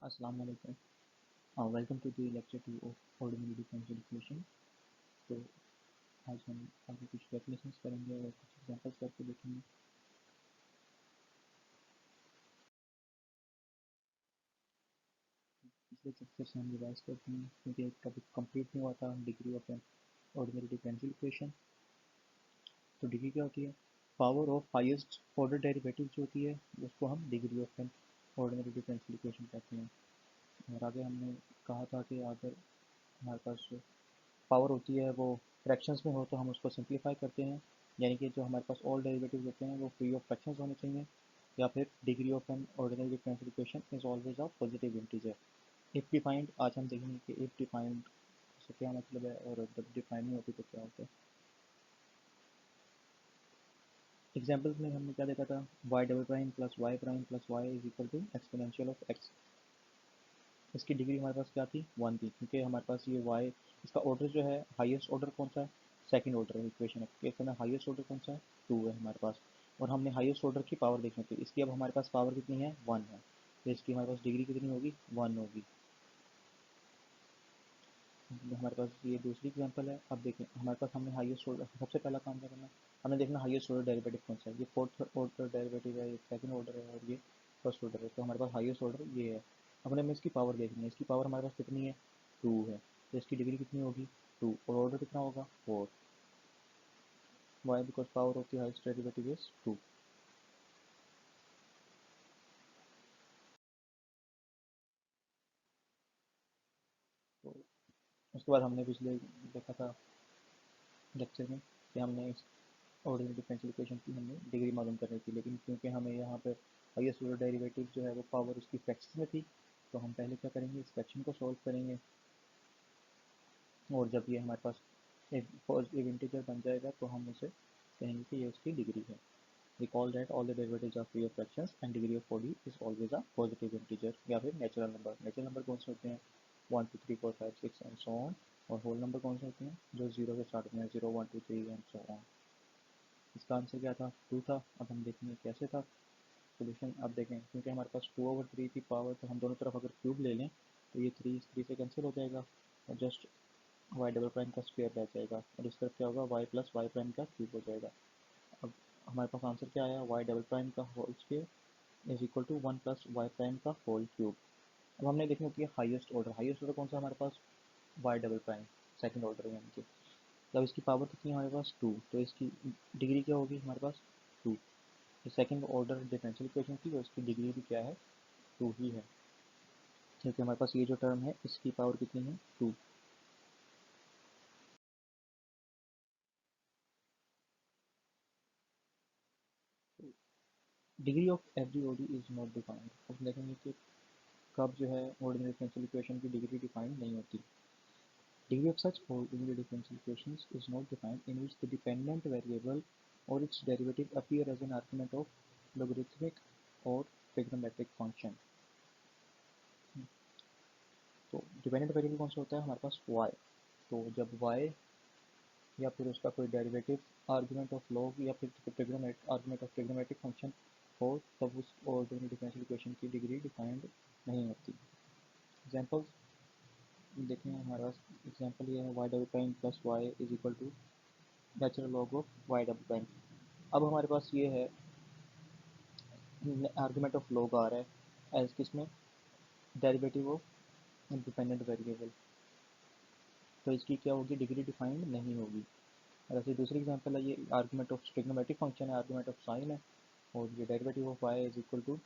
अस्सलाम वालेकुम। Welcome to the lecture 2 of ordinary differential equation. तो आज हम आगे कुछ डेफिनेशंस करेंगे और कुछ एग्जांपल्स करके देखेंगे। पिछले चैप्टर से हम रिवाइज करते हैं क्योंकि एक टॉपिक कंप्लीट नहीं हुआ था, degree of an ordinary differential equation. तो डिग्री क्या होती है? Power of highest order derivative जो होती है उसको हम degree of an ordinary differential equation कहते हैं। और आगे हमने कहा था कि अगर हमारे पास पावर होती है वो फ्रैक्शंस में हो तो हम उसको सिंप्लीफाई करते हैं, यानी कि जो हमारे पास ऑल डेरिवेटिव्स होते हैं वो फ्री ऑफ फ्रैक्शंस होने चाहिए, या फिर degree of an ordinary differential equation is always a positive integer. If defined आज हम देखेंगे कि इफ डिफाइंड से क्या मतलब है और जब डिफाइंड नहीं होती तो क्या होता है। एग्जाम्पल्स में हमने क्या देखा था? Y double prime plus y prime plus y is equal to exponential of x. इसकी डिग्री हमारे पास क्या थी? 1 थी, क्योंकि हमारे पास ये y इसका ऑर्डर जो है हाईएस्ट ऑर्डर कौन सा है? सेकंड ऑर्डर है इक्वेशन के अंदर। हाईएस्ट ऑर्डर कौन सा है? 2 है हमारे पास। और हमने हाईएस्ट ऑर्डर की पावर देखनी थी, इसकी अब हमारे पास पावर कितनी है? 1 है। तो इसकी हमारे पास डिग्री कितनी होगी? 1 होगी। हमारे पास ये दूसरी एग्जांपल है। अब देखें हमारे पास हमने हाईएस्ट ऑर्डर, सबसे पहला काम क्या करना है? हमें देखना हाईएस्ट ऑर्डर डेरिवेटिव कौन सा है। ये फोर्थ ऑर्डर डेरिवेटिव है, ये सेकंड ऑर्डर है और ये फर्स्ट ऑर्डर है। तो हमारे पास हाईएस्ट ऑर्डर ये है। अब हमें इसकी पावर देखनी है। इसकी पावर हमारे पास कितनी है? 2 है। तो इसकी डिग्री कितनी होगी? 2। और ऑर्डर कितना होगा? 4। Why? Because power of the highest derivative is 2। तो उसके बाद हमने पिछले देखा था लेक्चर में कि हमने इस ऑर्डिनरी डिफरेंशियल इक्वेशन की हमने डिग्री मालूम करनी थी, लेकिन क्योंकि हमें यहाँ पर हाईएस्ट ऑर्डर डेरिवेटिव जो है वो पावर उसकी फ्रैक्शन में थी, तो हम पहले क्या करेंगे? इस फ्रैक्शन को सॉल्व करेंगे, और जब ये हमारे पास एक पॉजिटिव इंटीजर बन जाएगा तो हम उसे कहेंगे कि ये उसकी डिग्री है। Recall that all the derivatives are free of fractions and degree of OD is always a positive integer, या फिर नेचुरल नंबर। नेचुरल नंबर कौन से होते हैं? 1 2 3 4 5 6 एंड सो ऑन। और होल नंबर कौन से होते हैं? जो 0 से स्टार्ट होते हैं, 0 1 2 3 एंड सो ऑन। इसका आंसर क्या था? 2 था। अब हम देखेंगे कैसे था सोल्यूशन। अब देखें, क्योंकि हमारे पास 2/3 की पावर, तो हम दोनों तरफ अगर क्यूब ले लें तो ये 3 से कैंसिल हो जाएगा और जस्ट वाई डबल प्राइम का स्क्वायर रह जाएगा, और इस तरफ क्या होगा? वाई प्लस वाई प्राइम का क्यूब हो जाएगा। अब हमारे पास आंसर क्या आया? वाई डबल प्राइम का whole square is equal to 1 plus y prime का होल क्यूब। अब हमने देखना होती है हाईएस्ट ऑर्डर। हाईएस्ट ऑर्डर कौन सा हमारे पास? Y double prime second order है, यानी कि जब इसकी पावर कितनी है हमारे पास? 2, तो इसकी डिग्री क्या होगी हमारे पास? 2। तो सेकेंड ऑर्डर डिफरेंशियल इक्वेशन की और इसकी डिग्री भी क्या है? 2 ही है, क्योंकि हमारे पास ये जो टर्म है इसकी पावर कितनी है? 2। Degree of every OD is not defined. अब देखेंगे कि कब जो है ऑर्डिनरी डिफरेंशियल इक्वेशन की डिग्री डिफाइंड नहीं होती। Degree of such ordinary differential equations is not defined, in which the dependent variable or its derivative appear as an argument of logarithmic or trigonometric function। तो dependent variable कौन सा होता है हमारे पास? y। तो जब y या फिर उसका कोई डेरिवेटिव आर्गुमेंट ऑफ लॉग या फिर आर्गुमेंट ऑफ ट्रिग्नोमेट्रिक फंक्शन हो, तब उस ऑर्डिनरी डिफरेंशियल इक्वेशन की डिग्री डिफाइंड नहीं होती। एग्जांपल्स देखें हमारे पास। एग्जांपल ये है y double prime plus y is equal to natural log of y double prime. अब हमारे पास ये है आर्गुमेंट ऑफ लॉग आ रहा है एज किसमें? Derivative of independent variable. तो इसकी क्या होगी? डिग्री डिफाइंड नहीं होगी। और ऐसे दूसरी एग्जांपल है, ये आर्गुमेंट ऑफ ट्रिग्नोमेट्रिक फंक्शन है, आर्गुमेंट ऑफ साइन है, और ये derivative of y is equal to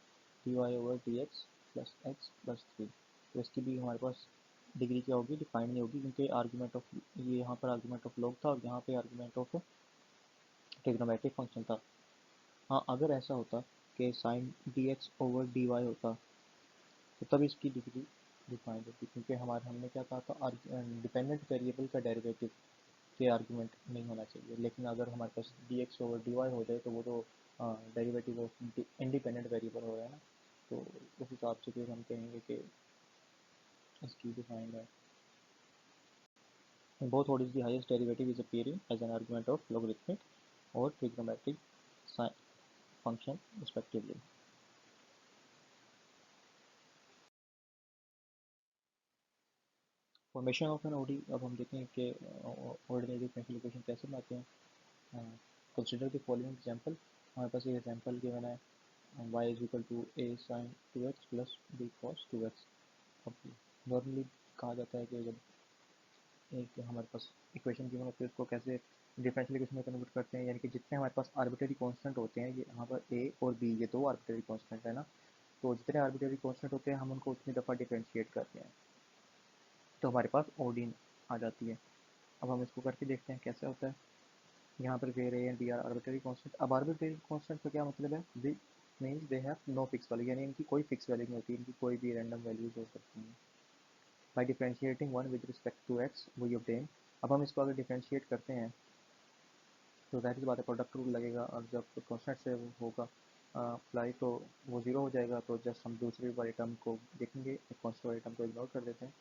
dy/dx plus x plus 3। तो इसकी भी हमारे पास डिग्री क्या होगी? डिफाइंड नहीं होगी, क्योंकि आर्गुमेंट ऑफ, ये यहाँ पर आर्गुमेंट ऑफ लॉग था और यहाँ पे आर्गुमेंट ऑफ ट्रिग्नोमेट्रिक फंक्शन था। हाँ, अगर ऐसा होता कि साइन dx/dy होता तो तब इसकी डिग्री डिफाइंड होती, क्योंकि हमारे हमने क्या कहा था? डिपेंडेंट वेरिएबल का डेरिवेटिव के आर्गुमेंट नहीं होना चाहिए। लेकिन अगर हमारे पास dx/dy हो जाए तो वो तो डेरिवेटिव ऑफ इंडिपेंडेंट वेरिएबल हो गया ना, तो उस हिसाब से फिर हम कहेंगे कि इसकी डिफाइंड है। Both what is the highest derivative is appearing as an argument of logarithmic or trigonometric function respectively. Formation of an OD, अब हम देखें कि ऑर्डिनरी डिफरेंशियल इक्वेशन कैसे बनाते हैं। कंसिडर द फॉलोइंग एग्जांपल, हमारे पास ये एग्जांपल गिवन है, y is equal to a sin 2x plus b cos 2x। अब नॉर्मली कहा जाता है कि जब एक हमारे पास इक्वेशन गिवन होती है उसको कैसे डिफरेंशियल इक्वेशन में कन्वर्ट करते हैं, यानी कि जितने हमारे पास आर्बिट्ररी कांस्टेंट होते हैं, ये यहाँ पर a और b ये दो आर्बिट्ररी कांस्टेंट है ना, तो जितने आर्बिट्ररी कांस्टेंट होते हैं हम उनको उतनी दफ़ा डिफरेंशिएट करते हैं तो हमारे पास ओडी आ जाती है। अब हम इसको करके देखते हैं कैसे होता है। यहाँ पर where A and B are arbitrary constant. अब आर्बिट्ररी कांस्टेंट का क्या मतलब है, they means they have no fix value, यानी इनकी कोई फिक्स वैल्यू नहीं होती, इनकी कोई भी रैंडम वैल्यूज हो सकती हैं। By differentiating one with respect to x we obtain. अब हम इसको अगर डिफ्रेंशिएट करते हैं तो ज़ाहिर सी बात है प्रोडक्ट रूल लगेगा, और जब कॉन्स्टेंट से वो होगा अप्लाई तो वो ज़ीरो हो जाएगा। तो जस्ट हम दूसरी वाली टर्म को देखेंगे, एक कॉन्स्टेंट वाली टर्म को इग्नोर कर देते हैं।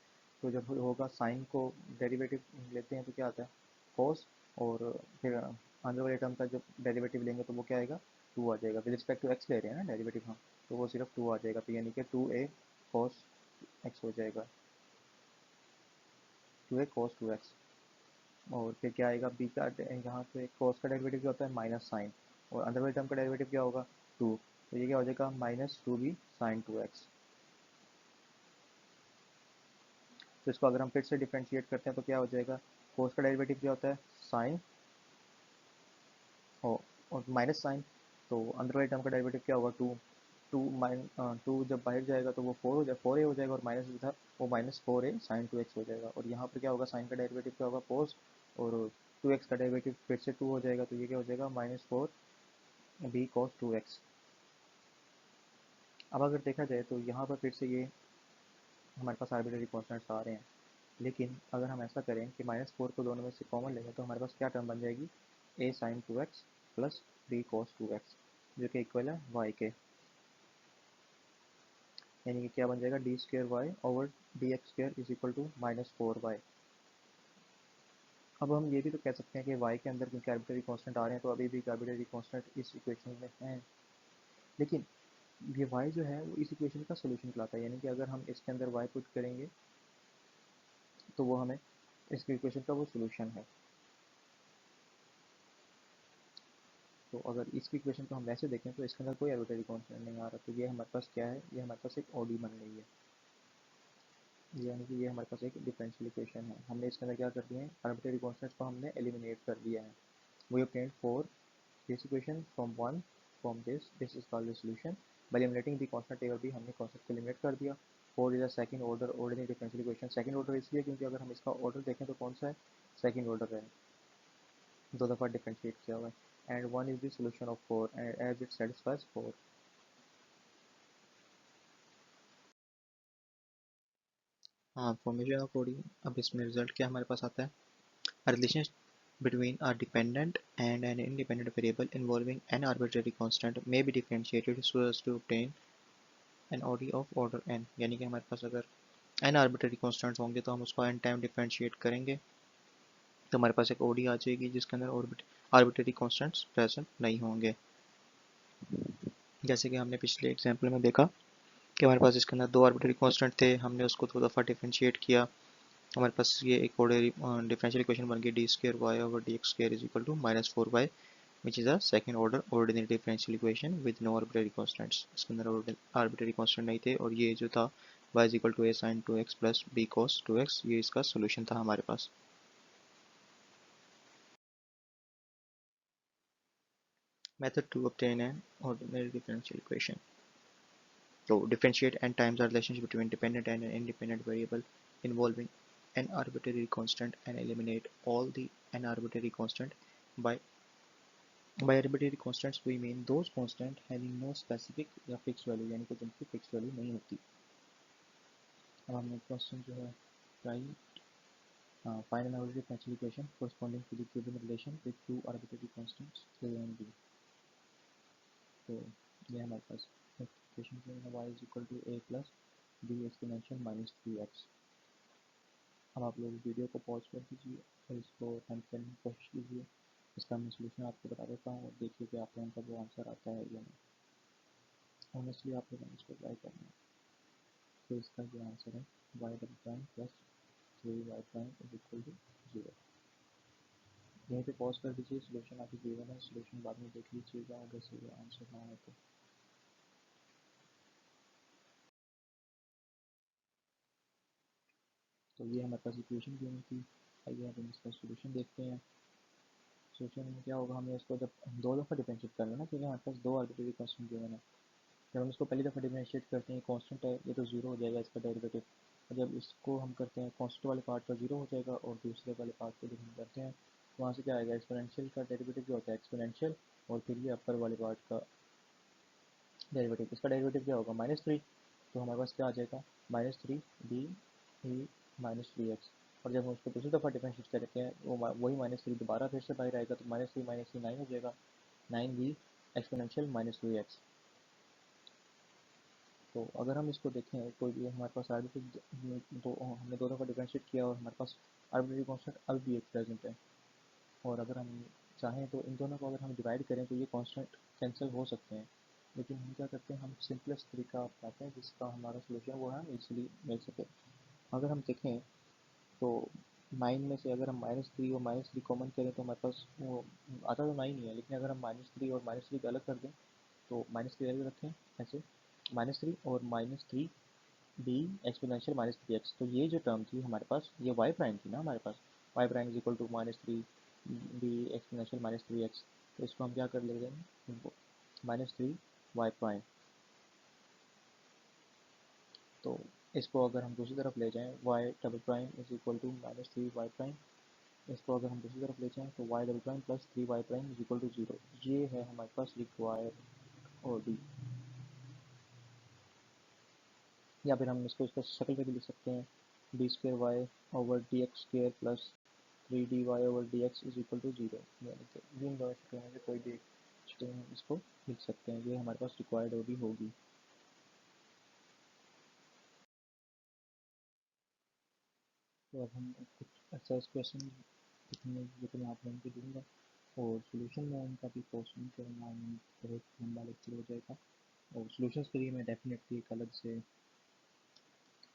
तो जब होगा साइन को डेरिवेटिव लेते हैं तो क्या आता है कोस, और फिर अंदर वाली टर्म का जब डेरिवेटिव लेंगे तो वो क्या आएगा, टू आ जाएगा। विद रिस्पेक्ट टू एक्स ले रहे हैं ना डेरिवेटिव हम, तो वो सिर्फ टू आ जाएगा, तो यानी कि टू ए कॉस एक्स हो जाएगा, two A cos two x. और फिर क्या आएगा बी का, यहाँ पे कॉस का डेरिवेटिव क्या होता है माइनस साइन, और अंदर वाले टर्म का डेरिवेटिव क्या होगा टू, तो ये क्या हो जाएगा minus two B sine two x. तो इसको अगर हम फिर से डिफ्रेंशिएट करते हैं तो क्या हो जाएगा, कॉस का डेरिवेटिव क्या होता है साइन और माइनस साइन, तो अंदर वाले टर्म का डेरिवेटिव क्या होगा टू, टू जब बाहर जाएगा तो वो फोर हो जाएगा, फोर ए हो जाएगा, और माइनस इधर वो माइनस फोर ए साइन टू एक्स हो जाएगा। और यहाँ पर क्या होगा साइन का डेरिवेटिव क्या होगा कोस, और टू एक्स का डेरिवेटिव फिर से टू हो जाएगा, तो ये क्या हो जाएगा minus four B cos two x. अब अगर देखा जाए तो यहाँ पर फिर से ये हमारे पास आर्बिट्ररी कॉन्स्टेंट्स आ रहे हैं, लेकिन अगर हम ऐसा करें कि माइनस फोर को दोनों में से कॉमन लेंगे तो हमारे पास क्या टर्म बन जाएगी a sine two x plus B cos two x, जो कि इक्वल है वाई के, यानी कि क्या बन जाएगा d square y over d x square is equal to minus four y. अब हम ये भी तो कह सकते हैं कि वाई के अंदर क्योंकि आर्बिट्ररी कांस्टेंट आ रहे हैं तो अभी भी आर्बिट्ररी कांस्टेंट इस इक्वेशन में है, लेकिन ये y जो है वो इस इक्वेशन का सोल्यूशन कहलाता है, यानी कि अगर हम इसके अंदर y पुट करेंगे तो वो हमें इस इक्वेशन का वो सोल्यूशन है। तो अगर इस इक्वेशन को हम वैसे देखें तो इसके अंदर कोई आर्बिट्ररी कांस्टेंट नहीं आ रहा, तो ये हमारे पास क्या है, ये हमारे पास एक ओडी बन गई है, यानी कि ये हमारे पास एक डिफरेंशियल इक्वेशन है। हमने इसके अंदर क्या कर दिया है, आर्बिट्ररी कांस्टेंट्स को हमने एलिमिनेट कर दिया है। We obtained for this equation from one from this is called the solution by eliminating the constant a और b, हमने constant को eliminate कर दिया। Four is a second order ordinary differential equation. Second order इसलिए क्योंकि अगर हम इसका ऑर्डर देखें तो कौन सा है सेकंड ऑर्डर है, दो दफ़ा डिफरेंशिएट किया हुआ है। And one is the solution of four and as it satisfies four. हाँ फॉर्मेशन ऑफ ओडी। अब इसमें रिजल्ट क्या हमारे पास आता है, a relation between a dependent and an independent variable involving an arbitrary constant may be differentiated so as to obtain an ODE of order n, यानी कि हमारे पास अगर n आर्बिट्ररी कॉन्स्टेंट्स होंगे तो हम उसको n टाइम डिफरेंशिएट करेंगे तो हमारे पास एक ओडी आ जाएगी जिसके अंदर आर्बिट्ररी कॉन्स्टेंट्स प्रेजेंट नहीं होंगे। जैसे कि हमने पिछले एग्जांपल में देखा कि हमारे पास इसके अंदर दो आर्बिट्ररी कॉन्स्टेंट थे, हमने उसको दो दफ़ा डिफरेंशिएट किया, हमारे पास ये एक ऑर्डर डिफरेंशियल इक्वेशन बन गई d square y over d x square is equal to minus four y which is a second order ordinary differential equation with no arbitrary constants. इसके अंदर आर्बिट्ररी कॉन्स्टेंट नहीं थे, और ये जो था y is equal to A sine two x plus B cos two x, ये इसका सोल्यूशन था हमारे पास। Method to obtain an ordinary differential equation. So differentiate n times the relationship between dependent and an independent variable involving an arbitrary constant and eliminate all the n arbitrary constant. By by arbitrary constants we mean those constant having no specific या fixed value, यानी कि जिनकी fixed value नहीं होती। अब हमने question जो है right, find an ordinary differential equation corresponding to the given relation with two arbitrary constants a and b। तो ये हमारे पास इक्वेशन है y is equal to A plus B exponential minus three x. अब आप लोग वीडियो को pause कर दीजिए और इसको अटेम्प्ट करने की कोशिश कीजिए। इसका मैं सोल्यूशन आपको बता देता हूँ और देखिए कि आप लोगों का वो आंसर आता है या नहीं। ऑनेस्टली आप लोगों ने इसको ट्राई करना है। तो इसका जो आंसर है y double prime plus 3 y prime is equal to 0। यहीं पे पॉज कर दीजिए, सोल्यूशन आपकी गिवन है, सोल्यूशन बाद में देख लीजिएगा अगर सही आंसर ना हो तो ये हमारे पास इक्वेशन गिवन थी। आइए अब हम इसका सोल्यूशन देखते हैं। सोल्यूशन में क्या होगा, हमें इसको जब दो दफ़ा डिफरेंशिएट करना है ना, क्योंकि हमारे पास दो आर्बिट्रेरी कांस्टेंट गिवन है। जब हम इसको पहली दफ़ा डिफरेंशिएट करते हैं, कांस्टेंट है ये तो जीरो हो जाएगा इसका डेरिवेटिव, और जब इसको हम करते हैं कांस्टेंट वाले पार्ट का जीरो हो जाएगा और दूसरे वाले पार्ट को जब हम करते हैं तो वहाँ से क्या आएगा, एक्सपोनेंशियल का डेरिवेटिव जो होता है एक्सपोनेंशियल, और फिर ये अपर वाले पार्ट का डेरिवेटिव, इसका डेरिवेटिव क्या होगा -3। तो हमारे पास क्या आ जाएगा -3 डी ई -3x। और जब हम उसको दूसरी दफ़ा डिफरेंशिएट करते हैं वो वही -3 दोबारा फिर से बाहर आएगा, तो -3 9 हो जाएगा, 9b एक्सपोनेंशियल -2x। तो अगर हम इसको देखें, कोई भी हमारे पास आर्बिट्री दो, हमने दो दफ़ा डिफरेंशिएट किया और हमारे पास आर्बिट्री कांस्टेंट अब भी एक प्रेजेंट है, और अगर हम चाहें तो इन दोनों को अगर हम डिवाइड करें तो ये कांस्टेंट कैंसिल हो सकते हैं, लेकिन हम क्या करते हैं, हम सिंपलेस्ट तरीका अपनाते हैं जिसका हमारा सोल्यूशन वो है इजीली मिल सके। अगर हम देखें तो 9 में से अगर हम -3 और -3 कॉमन करें तो हमारे पास वो आता तो 9 ही है, लेकिन अगर हम -3 और -3 को अलग कर दें तो -3 अलग रखें ऐसे, -3 और -3 बी एक्सपोनेंशियल -3x। तो ये जो टर्म थी हमारे पास ये वाई प्राइम थी ना हमारे पास, y prime is equal to -3 b exponential -3x। तो इसको हम क्या कर लेते हैं, -3 वाई प्राइम। तो इसको अगर हम दूसरी तरफ ले जाएं, y double prime is equal to -3 y prime. इसको अगर हम दूसरी तरफ ले जाएं तो y double prime plus 3 y prime is equal to 0। ये है हमारे पास रिक्वायर्ड और डी, या फिर हम इसको शक्ल पे भी लिख सकते हैं, d square y over d x square plus 3 dy over d x is equal to 0। यानी कि इन दोनों शक्लों में से कोई भी एक शक्ल में हम इसको लिख सकते हैं, ये हमारे पास रिक्वायर्ड ओडी होगी। तो अब हम कुछ एक्सरसाइज क्वेश्चन लिखने जो कि मैं आप लोगों को दूंगा, और सोल्यूशन में उनका भी पोस्ट नहीं करूँगा, बहुत लंबा लेक्चर हो जाएगा। और सोल्यूशन के लिए मैं डेफिनेटली एक अलग से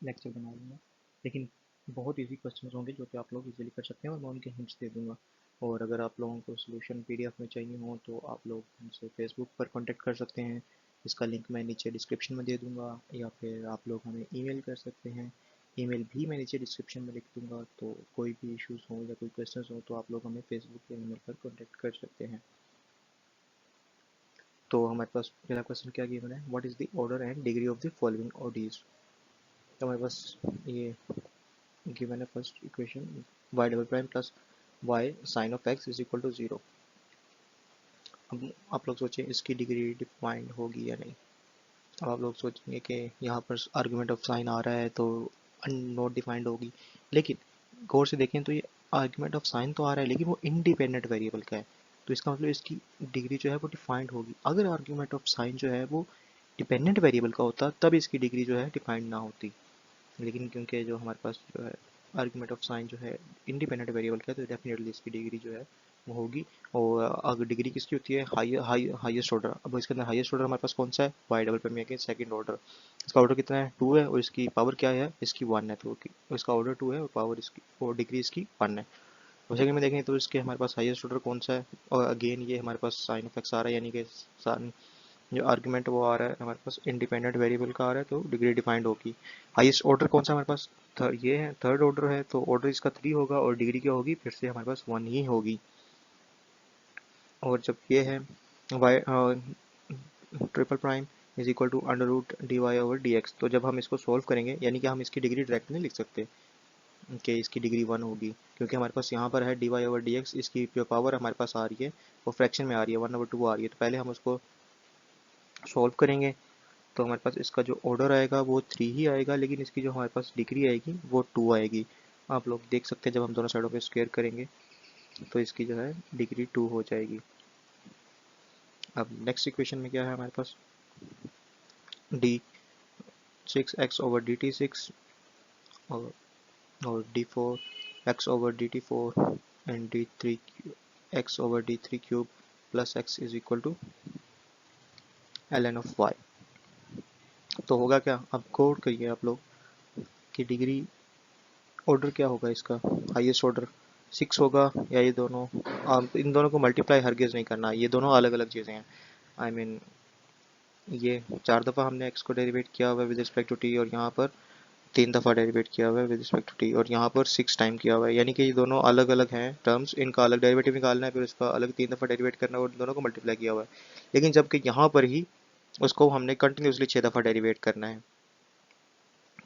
लेक्चर बना लूँगा, लेकिन बहुत इजी क्वेश्चंस होंगे जो कि आप लोग इजीली कर सकते हैं, और मैं उनके हिंट्स दे दूँगा। और अगर आप लोगों को सोल्यूशन पीडीएफ में चाहिए हो तो आप लोग हमसे फेसबुक पर कांटेक्ट कर सकते हैं, इसका लिंक मैं नीचे डिस्क्रिप्शन में दे दूँगा, या फिर आप लोग हमें ईमेल कर सकते हैं, ईमेल भी मैं नीचे डिस्क्रिप्शन में लिख दूँगा। तो कोई भी इश्यूज़ हो या कोई क्वेश्चन हो तो आप लोग हमें फेसबुक या ईमेल पर कॉन्टेक्ट कर सकते हैं। तो हमारे पास पहला क्वेश्चन क्या गिवन है, what is the order and degree of the following ODEs. तो हमारे पास ये given a first equation y double prime plus y sin of x is equal to 0। अब आप लोग सोचें इसकी डिग्री डिफाइंड होगी या नहीं। अब आप लोग सोचेंगे कि यहाँ पर आर्गुमेंट ऑफ साइन आ रहा है तो नॉट डिफाइंड होगी, लेकिन गौर से देखें तो ये आर्गुमेंट ऑफ साइन तो आ रहा है लेकिन वो इंडिपेंडेंट वेरिएबल का है, तो इसका मतलब इसकी डिग्री जो है वो डिफाइंड होगी। अगर आर्गुमेंट ऑफ साइन जो है वो डिपेंडेंट वेरिएबल का होता तब इसकी डिग्री जो है डिफाइंड ना होती, लेकिन क्योंकि जो हमारे पास जो है आर्गुमेंट ऑफ साइन जो है इंडिपेंडेंट वेरिएबल का है तो डेफिनेटली इसकी डिग्री जो है वो होगी। और अगर डिग्री किसकी होती है, हाईएस्ट ऑर्डर। अब इसके अंदर हाईएस्ट ऑर्डर हमारे पास कौन सा है, वाई डबल प्राइम के सेकंड ऑर्डर। इसका ऑर्डर कितना है, 2 है, और इसकी पावर क्या है, इसकी 1 है, तो इसका ऑर्डर 2 है और पावर इसकी और डिग्री इसकी 1 है। और सेकंड में देखें तो इसके हमारे पास हाईएस्ट ऑर्डर कौन सा है, और अगेन ये हमारे पास साइन ऑफ एक्स आ रहा है, यानी कि जो आर्गुमेंट वो आ रहा है हमारे पास इंडिपेंडेंट वेरिएबल का आ रहा है तो डिग्री डिफाइंड होगी। हाईएस्ट ऑर्डर कौन सा हमारे पास, ये है, थर्ड ऑर्डर है, तो ऑर्डर इसका 3 होगा और डिग्री क्या होगी, फिर से हमारे पास 1 ही होगी। और जब ये है y triple prime is equal to under root d y over d x, तो जब हम इसको सोल्व करेंगे यानी कि हम इसकी डिग्री डायरेक्ट नहीं लिख सकते कि इसकी डिग्री 1 होगी, क्योंकि हमारे पास यहाँ पर है d y over d x, इसकी जो पावर हमारे पास आ रही है वो फ्रैक्शन में आ रही है, 1/2 आ रही है, तो पहले हम उसको सॉल्व करेंगे। तो हमारे पास इसका जो ऑर्डर आएगा वो 3 ही आएगा, लेकिन इसकी जो हमारे पास डिग्री आएगी वो 2 आएगी। आप लोग देख सकते हैं जब हम दोनों साइडों पे स्क्वायर करेंगे तो इसकी जो है डिग्री 2 हो जाएगी। अब नेक्स्ट इक्वेशन में क्या है हमारे पास, d 6x over d t 6 और d 4x over d t 4 and d 3x over d 3 cube plus x is equal to l n of y. तो होगा क्या, अब गौर करिए आप लोग कि डिग्री ऑर्डर क्या होगा इसका, हाईएस्ट ऑर्डर 6 होगा या ये दोनों, आप इन दोनों को मल्टीप्लाई हरगिज़ नहीं करना, ये दोनों अलग अलग चीज़ें हैं। आई मीन ये 4 दफ़ा हमने एक्स को डेरिवेट किया हुआ है विद रिस्पेक्ट टू टी, और यहाँ पर 3 दफ़ा डेरिवेट किया हुआ है विद रिस्पेक्ट टू टी, और यहाँ पर 6 टाइम किया हुआ है, यानी कि ये दोनों अलग अलग हैं टर्म्स, इनका अलग डेरिवेटिव निकालना है, फिर उसका अलग 3 दफ़ा डेरिवेट करना है और दोनों को मल्टीप्लाई किया हुआ है। लेकिन जबकि यहाँ पर ही उसको हमने कंटिन्यूसली 6 दफ़ा डेरिवेट करना है,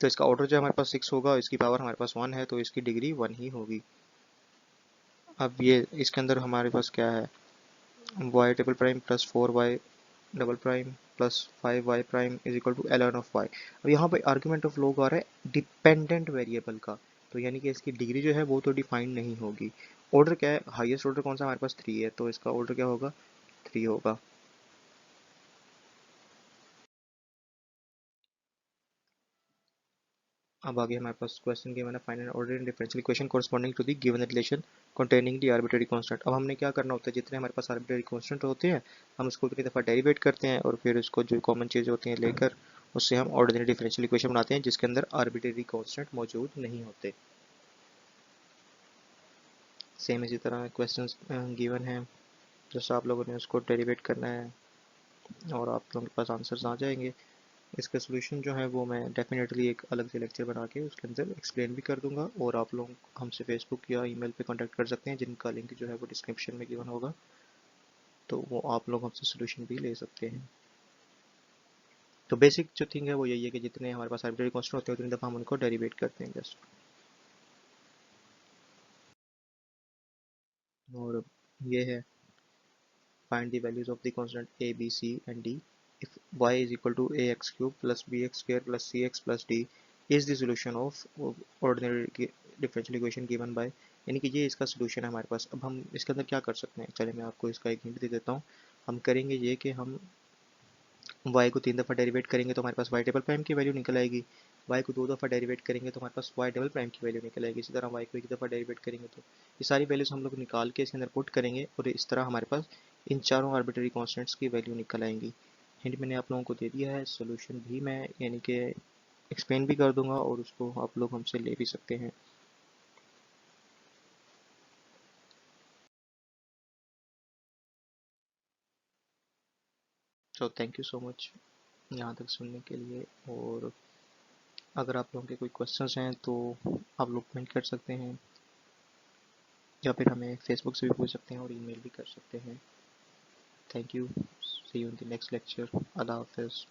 तो इसका ऑर्डर जो हमारे पास 6 होगा, इसकी पावर हमारे पास 1 है, तो इसकी डिग्री 1 ही होगी। अब ये इसके अंदर हमारे पास क्या है, y double prime plus 4y double prime plus 5y prime is equal to ln of y। अब यहाँ पे आर्गुमेंट ऑफ लॉग आ रहा है डिपेंडेंट वेरिएबल का, तो यानी कि इसकी डिग्री जो है वो तो डिफाइंड नहीं होगी। ऑर्डर क्या है, हाईएस्ट ऑर्डर कौन सा हमारे पास 3 है, तो इसका ऑर्डर क्या होगा, 3 होगा। अब आगे हमारे पास क्वेश्चन गिवन है, find an order in differential equation corresponding to the given relation containing the arbitrary constant. अब हमने क्या करना होता है, जितने हमारे पास आर्बिट्रेरी कांस्टेंट होते हैं हम उसको उतनी दफ़ा डेरिवेट करते हैं, और फिर उसको जो कॉमन चीज़ होती हैं लेकर उससे हम ऑर्डिनरी डिफरेंशियल इक्वेशन बनाते हैं जिसके अंदर आर्बिट्रेरी कांस्टेंट मौजूद नहीं होते। सेम इसी तरह क्वेश्चन गिवन है, जैसा आप लोगों ने उसको डेरिवेट करना है और आप लोगों के पास आंसर्स आ जाएंगे। इसका सोल्यूशन जो है वो मैं डेफिनेटली एक अलग से लेक्चर बना के उसके अंदर एक्सप्लेन भी कर दूंगा, और आप लोग हमसे फेसबुक या ईमेल पे कांटेक्ट कर सकते हैं जिनका लिंक जो है वो डिस्क्रिप्शन में गिवन होगा, तो वो आप लोग हमसे सोल्यूशन भी ले सकते हैं। तो बेसिक जो थिंग है वो यही है कि जितने हमारे पास आर्बिट्रेरी कांस्टेंट होते हैं उतनी दफ़ा हम उनको डेरिवेट करते हैं जस्ट। और ये है, find the values of the constant a b c and d if y is equal to ax cube plus bx square plus cx plus d is the solution of ordinary differential equation given by, यानी कि ये इसका solution है हमारे पास। अब हम इसके अंदर क्या कर सकते हैं, चलिए मैं आपको इसका एक हिंट दे देता हूँ। हम करेंगे ये कि हम y को 3 दफ़ा डेरिवेट करेंगे तो हमारे पास y डबल प्राइम की वैल्यू निकल आएगी, y को 2 दफ़ा डेरिवेट करेंगे तो हमारे पास y डबल प्राइम की वैल्यू निकल आएगी, इसी तरह y को 1 दफ़ा डेरिवेट करेंगे तो ये सारी वैल्यूज हम लोग निकाल के इसके अंदर पुट करेंगे, और इस तरह हमारे पास इन चारों आर्बिट्रेरी कॉन्स्टेंट्स की वैल्यू निकल आएंगी। हिंट मैंने आप लोगों को दे दिया है, सोल्यूशन भी मैं यानी कि एक्सप्लेन भी कर दूंगा और उसको आप लोग हमसे ले भी सकते हैं। तो थैंक यू सो मच यहाँ तक सुनने के लिए, और अगर आप लोगों के कोई क्वेश्चंस हैं तो आप लोग कमेंट कर सकते हैं, या फिर हमें फेसबुक से भी पूछ सकते हैं और ईमेल भी कर सकते हैं। Thank you, see you in the next lecture, अल्लाह हाफिज़।